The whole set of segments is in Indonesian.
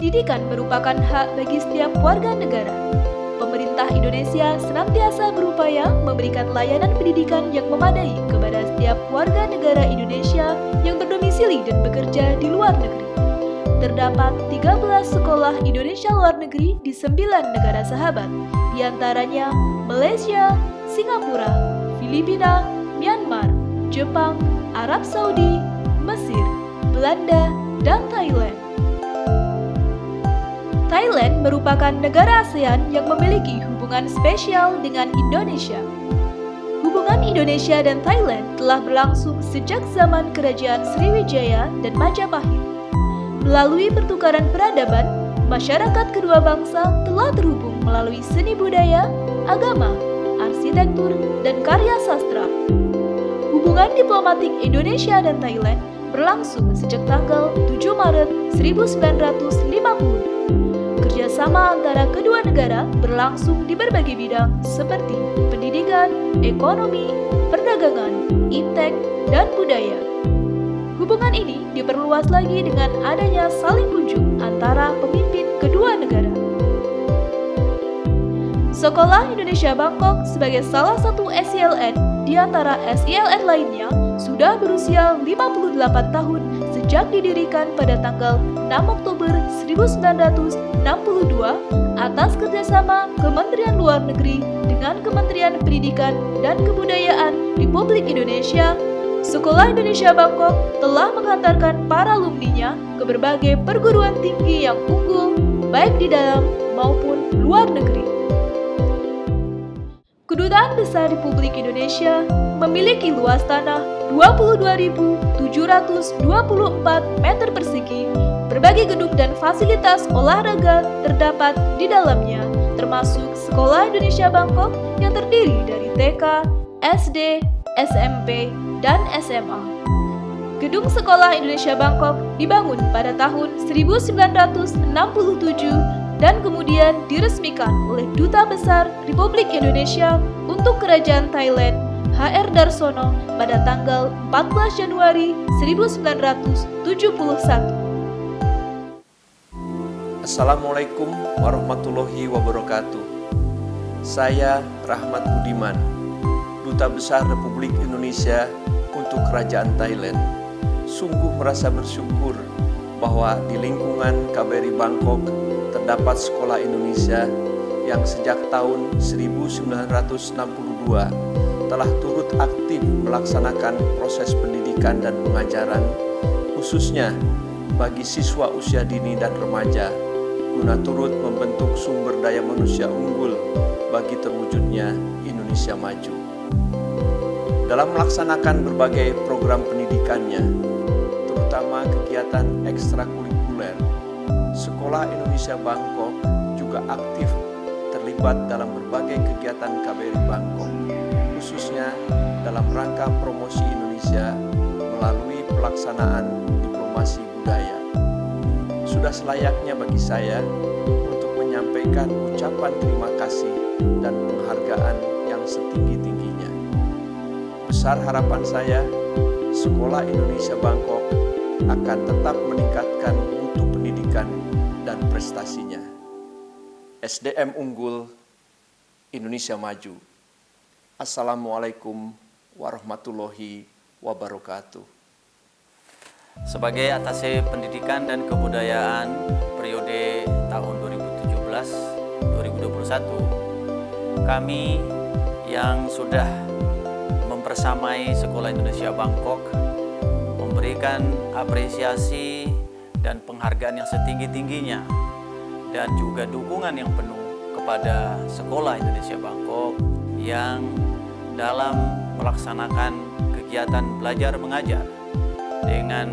Pendidikan merupakan hak bagi setiap warga negara. Pemerintah Indonesia senantiasa berupaya memberikan layanan pendidikan yang memadai kepada setiap warga negara Indonesia yang berdomisili dan bekerja di luar negeri. Terdapat 13 sekolah Indonesia luar negeri di 9 negara sahabat, di antaranya Malaysia, Singapura, Filipina, Myanmar, Jepang, Arab Saudi, Mesir, Belanda, dan Thailand. Thailand merupakan negara ASEAN yang memiliki hubungan spesial dengan Indonesia. Hubungan Indonesia dan Thailand telah berlangsung sejak zaman Kerajaan Sriwijaya dan Majapahit. Melalui pertukaran peradaban, masyarakat kedua bangsa telah terhubung melalui seni budaya, agama, arsitektur, dan karya sastra. Hubungan diplomatik Indonesia dan Thailand berlangsung sejak tanggal 7 Maret 1950. Kerjasama antara kedua negara berlangsung di berbagai bidang seperti pendidikan, ekonomi, perdagangan, iptek, dan budaya. Hubungan ini diperluas lagi dengan adanya saling kunjung antara pemimpin kedua negara. Sekolah Indonesia Bangkok sebagai salah satu SILN di antara SILN lainnya sudah berusia 58 tahun sejak didirikan pada tanggal 6 Oktober 1962 atas kerjasama Kementerian Luar Negeri dengan Kementerian Pendidikan dan Kebudayaan Republik Indonesia. Sekolah Indonesia Bangkok telah menghantarkan para alumninya ke berbagai perguruan tinggi yang unggul, baik di dalam maupun luar negeri. Kedutaan Besar Republik Indonesia memiliki luas tanah 22.724 meter persegi. Berbagai gedung dan fasilitas olahraga terdapat di dalamnya, termasuk Sekolah Indonesia Bangkok yang terdiri dari TK, SD, SMP, dan SMA. Gedung Sekolah Indonesia Bangkok dibangun pada tahun 1967 dan kemudian diresmikan oleh Duta Besar Republik Indonesia untuk Kerajaan Thailand, HR Darsono, pada tanggal 14 Januari 1971. Assalamualaikum warahmatullahi wabarakatuh. Saya Rahmat Budiman, Duta Besar Republik Indonesia untuk Kerajaan Thailand. Sungguh merasa bersyukur bahwa di lingkungan KBRI Bangkok terdapat sekolah Indonesia yang sejak tahun 1962 telah turut aktif melaksanakan proses pendidikan dan pengajaran, khususnya bagi siswa usia dini dan remaja, guna turut membentuk sumber daya manusia unggul bagi terwujudnya Indonesia maju. Dalam melaksanakan berbagai program pendidikannya, terutama kegiatan ekstrakurikuler, Sekolah Indonesia Bangkok juga aktif terlibat dalam berbagai kegiatan KBRI Bangkok, khususnya dalam rangka promosi Indonesia melalui pelaksanaan diplomasi budaya. Sudah selayaknya bagi saya untuk menyampaikan ucapan terima kasih dan penghargaan yang setinggi-tingginya. Besar harapan saya, Sekolah Indonesia Bangkok akan tetap meningkatkan mutu pendidikan dan prestasinya. SDM unggul, Indonesia maju. Assalamualaikum warahmatullahi wabarakatuh. Sebagai Atase Pendidikan dan Kebudayaan periode tahun 2017-2021, kami yang sudah mempersamai Sekolah Indonesia Bangkok memberikan apresiasi dan penghargaan yang setinggi-tingginya dan juga dukungan yang penuh kepada Sekolah Indonesia Bangkok yang dalam melaksanakan kegiatan belajar mengajar dengan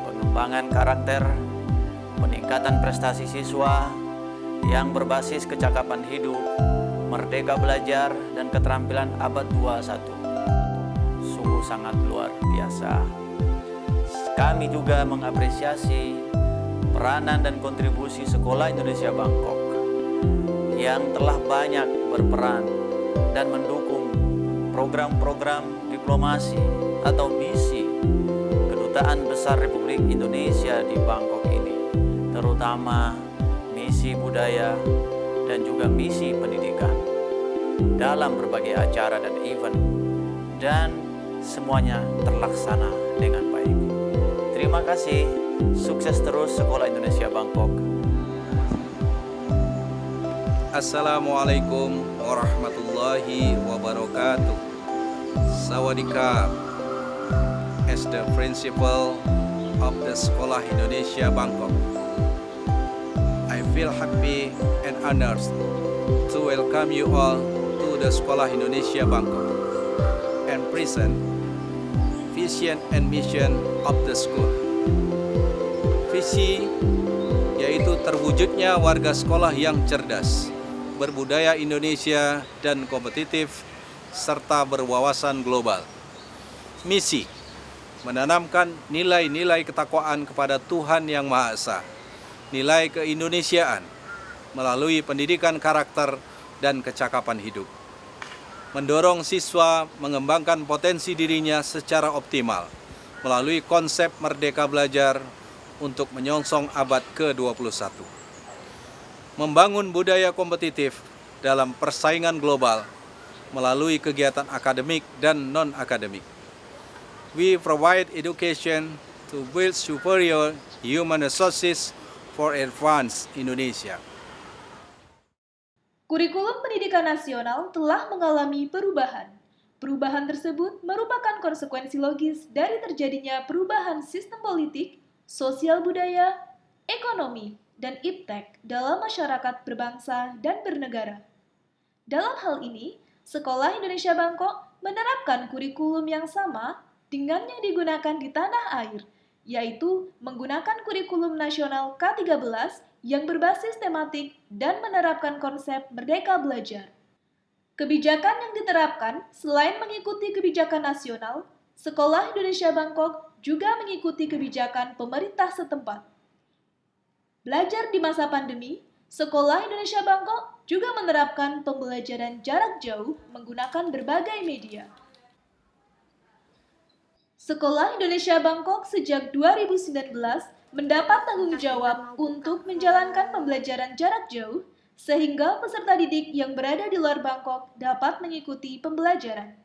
pengembangan karakter, peningkatan prestasi siswa yang berbasis kecakapan hidup, merdeka belajar, dan keterampilan abad 21. Sungguh sangat luar biasa. Kami juga mengapresiasi peranan dan kontribusi Sekolah Indonesia Bangkok yang telah banyak berperan dan mendukung program-program diplomasi atau misi Kedutaan Besar Republik Indonesia di Bangkok ini, terutama misi budaya dan juga misi pendidikan dalam berbagai acara dan event, dan semuanya terlaksana dengan baik. Terima kasih, sukses terus Sekolah Indonesia Bangkok. Assalamualaikum warahmatullahi wabarakatuh. Sawadika. As the principal of the Sekolah Indonesia Bangkok, I feel happy and honored to welcome you all to the Sekolah Indonesia Bangkok and present vision and mission of the school. Visi yaitu terwujudnya warga sekolah yang cerdas, berbudaya Indonesia dan kompetitif, serta berwawasan global. Misi menanamkan nilai-nilai ketakwaan kepada Tuhan Yang Maha Esa, nilai keindonesiaan melalui pendidikan karakter dan kecakapan hidup. Mendorong siswa mengembangkan potensi dirinya secara optimal melalui konsep Merdeka Belajar untuk menyongsong abad ke-21. Membangun budaya kompetitif dalam persaingan global melalui kegiatan akademik dan non-akademik. We provide education to build superior human resources for advanced Indonesia. Kurikulum pendidikan nasional telah mengalami perubahan. Perubahan tersebut merupakan konsekuensi logis dari terjadinya perubahan sistem politik, sosial budaya, ekonomi, dan iptek dalam masyarakat berbangsa dan bernegara. Dalam hal ini, Sekolah Indonesia Bangkok menerapkan kurikulum yang sama dengan yang digunakan di tanah air, yaitu menggunakan kurikulum nasional K13 yang berbasis tematik dan menerapkan konsep Merdeka Belajar. Kebijakan yang diterapkan selain mengikuti kebijakan nasional, Sekolah Indonesia Bangkok juga mengikuti kebijakan pemerintah setempat. Belajar di masa pandemi, Sekolah Indonesia Bangkok juga menerapkan pembelajaran jarak jauh menggunakan berbagai media. Sekolah Indonesia Bangkok sejak 2019 mendapat tanggung jawab untuk menjalankan pembelajaran jarak jauh, sehingga peserta didik yang berada di luar Bangkok dapat mengikuti pembelajaran.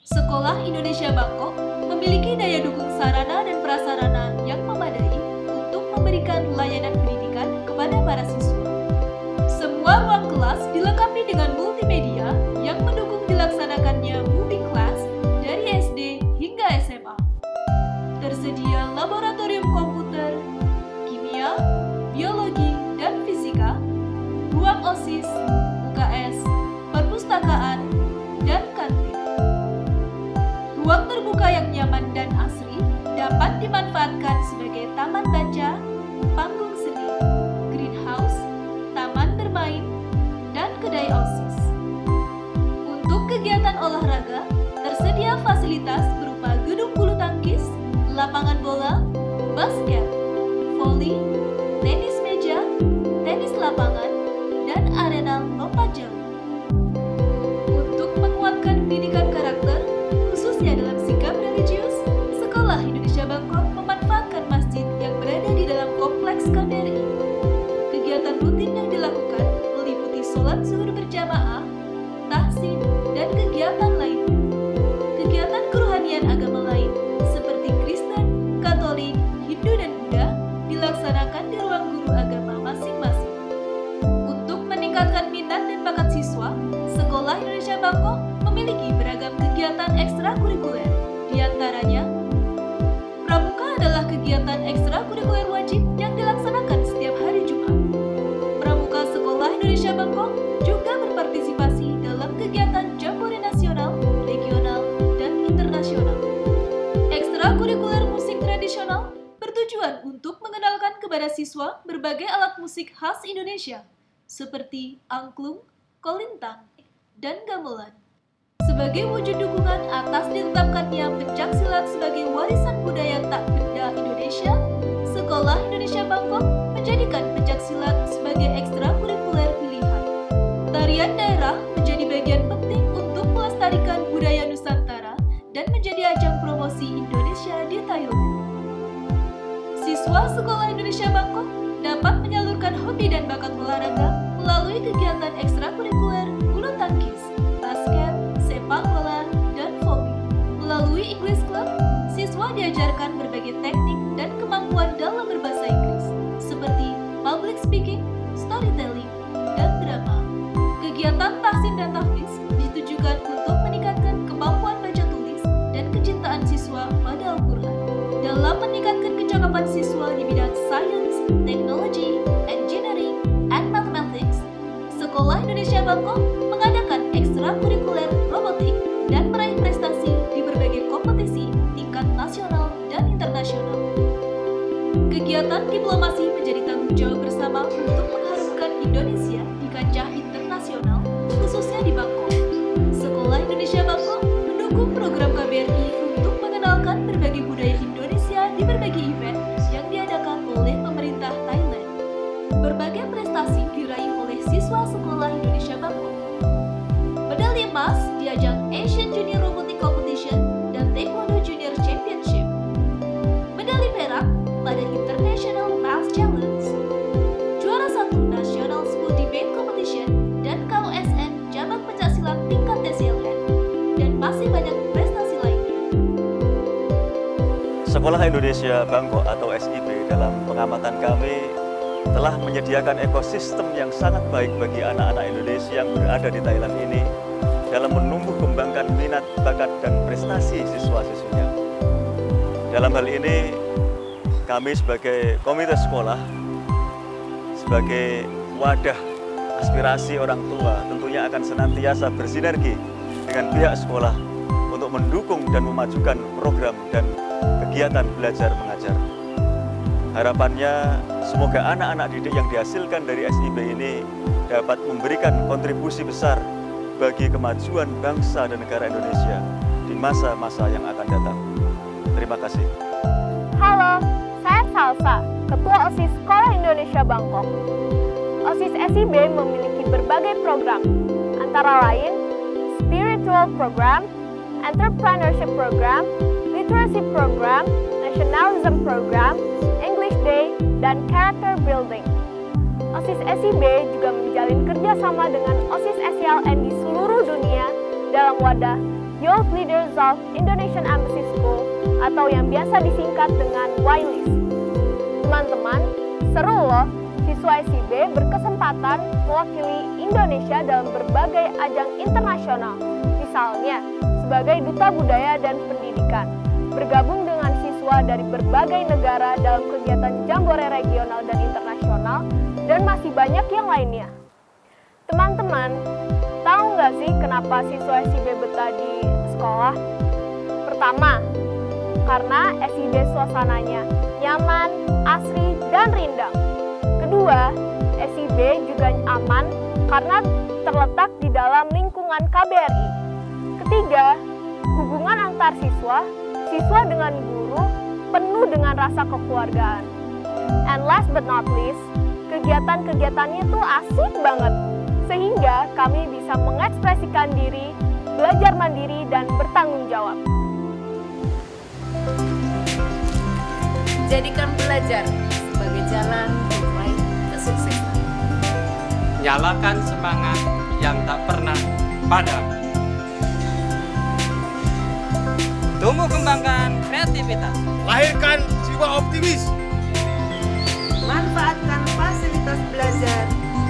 Sekolah Indonesia Bangkok memiliki daya dukung sarana dan prasarana yang memadai untuk memberikan layanan pendidikan kepada para siswa. Semua ruang kelas dilengkapi dengan multimedia yang mendukung dilaksanakannya moving class dari SD hingga SMA. Tersedia laboratorium komputer, kimia, biologi, dan fisika, ruang OSIS, UKS, perpustakaan, dan kantin. Ruang terbuka yang nyaman dan asri dapat dimanfaatkan sebagai taman baca, panggung seni, greenhouse, taman bermain, dan kedai OSIS. Untuk kegiatan olahraga, tersedia fasilitas berupa gedung bulu tangkis, lapangan bola, basket, voli, tenis meja, tenis lapangan, dan arena lompat jauh. Untuk menguatkan pendidikan karakter, khususnya dalam sikap religius, Sekolah Indonesia Bangkok memanfaatkan masjid yang berada di dalam kompleks KBRI. Kegiatan rutin yang dilakukan meliputi sholat zuhur berjamaah, tahsin, dan kegiatan lainnya. Kegiatan kerohanian agama lain seperti Kristen, Katolik, Hindu, dan Buddha dilaksanakan di ruang guru agama masing-masing. Untuk meningkatkan minat dan bakat siswa, Sekolah Indonesia Bangkok memiliki beragam kegiatan ekstrakurikuler. Di antaranya, Pramuka adalah kegiatan ekstrakurikuler wajib yang dilaksanakan setiap hari Jumat. Pramuka Sekolah Indonesia Bangkok juga berpartisipasi dalam kegiatan Jambore Nasional, Regional, dan Internasional. Ekstrakurikuler musik tradisional bertujuan untuk mengenalkan kepada siswa berbagai alat musik khas Indonesia, seperti angklung, kolintang, dan gamelan. Sebagai wujud dukungan atas ditetapkannya pencaksilat sebagai warisan budaya tak benda Indonesia, Sekolah Indonesia Bangkok menjadikan pencaksilat sebagai ekstrakurikuler pilihan. Tarian daerah menjadi bagian penting untuk melestarikan budaya Nusantara Siswa Sekolah Indonesia Bangkok dapat menyalurkan hobi dan bakat olahraga melalui kegiatan ekstrakurikuler bulu tangkis, basket, sepak bola, dan volley. Melalui English Club, siswa diajarkan berbagai teknik dan kemampuan dalam berbahasa Inggris, seperti public speaking, storytelling, dan drama. Kegiatan tahsin dan tahfiz ditujukan untuk meningkatkan kemampuan baca tulis dan kecintaan siswa pada Al-Quran. Dalam meningkatkan kecakapan siswa di bidang science, technology, engineering, and mathematics, Sekolah Indonesia Bangkok mengadakan ekstrakurikuler robotik dan meraih prestasi di berbagai kompetisi tingkat nasional dan internasional. Kegiatan diplomasi menjadi tanggung jawab bersama untuk mengharumkan Indonesia di kancah internasional, khususnya di Bangkok. Sekolah Indonesia Bangkok mendukung program KBRI untuk mengenalkan berbagai budaya Indonesia di berbagai event yang diadakan oleh pemerintah Thailand. Berbagai prestasi diraih oleh siswa Sekolah Indonesia Bangkok. Medali emas di ajang Asian Junior Robotic Competition dan Taekwondo Junior Championship. Medali perak pada International Math Challenge. Juara 1 National School Debate Competition dan KOSN Cabang Pencaksilat tingkat TCLN. Dan masih banyak prestasi lainnya. Sekolah Indonesia Bangkok atau SIB dalam pengamatan kami telah menyediakan ekosistem yang sangat baik bagi anak-anak Indonesia yang berada di Thailand ini dalam menumbuh kembangkan minat, bakat, dan prestasi siswa-siswinya. Dalam hal ini, kami sebagai komite sekolah, sebagai wadah aspirasi orang tua tentunya akan senantiasa bersinergi dengan pihak sekolah untuk mendukung dan memajukan program dan kegiatan belajar mengajar. Harapannya semoga anak-anak didik yang dihasilkan dari SIB ini dapat memberikan kontribusi besar bagi kemajuan bangsa dan negara Indonesia di masa-masa yang akan datang. Terima kasih. Halo, saya Salsa, Ketua OSIS Sekolah Indonesia Bangkok. OSIS SIB memiliki berbagai program, antara lain Spiritual Program, Entrepreneurship Program, Literacy Program, Nationalism Program, English Day, dan Character Building. OSIS SIB juga menjalin kerjasama dengan OSIS SCLN di seluruh dunia dalam wadah Youth Leaders of Indonesian Embassy School atau yang biasa disingkat dengan YLIS. Teman-teman, seru loh, siswa SIB berkesempatan mewakili Indonesia dalam berbagai ajang internasional, misalnya sebagai Duta Budaya dan Pendidikan, bergabung dengan siswa dari berbagai negara dalam kegiatan jambore regional dan internasional, dan masih banyak yang lainnya. Teman-teman, tahu nggak sih kenapa siswa SIB betah di sekolah? Pertama, karena SIB suasananya nyaman, asri, dan rindang. Kedua, SIB juga aman karena terletak di dalam lingkungan KBRI. Ketiga, hubungan antar siswa dengan guru penuh dengan rasa kekeluargaan. And last but not least, kegiatan-kegiatannya tuh asik banget, sehingga kami bisa mengekspresikan diri, belajar mandiri, dan bertanggung jawab. Jadikan belajar sebagai jalan meraih kesuksesan. Nyalakan semangat yang tak pernah padam. Tumbuh kembangkan kreativitas. Lahirkan jiwa optimis. Manfaatkan fasilitas belajar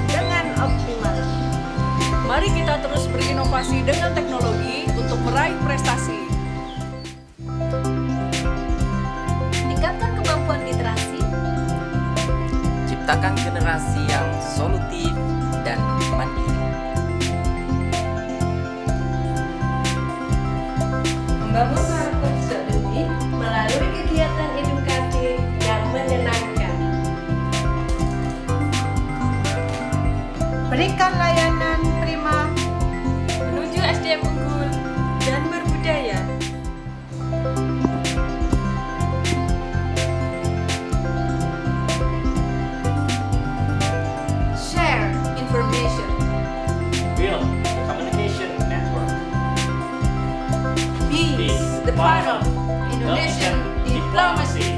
dengan optimal. Mari kita terus berinovasi dengan teknologi untuk meraih prestasi. Tingkatkan kemampuan literasi. Ciptakan generasi yang solutif dan mandiri. Membangun karakter sejak dini melalui kegiatan edukasi yang menyenangkan. Berikan layanan prima Menuju SDM unggul dan berbudaya. Share information. Build the communication network. Be the part of Indonesian diplomacy.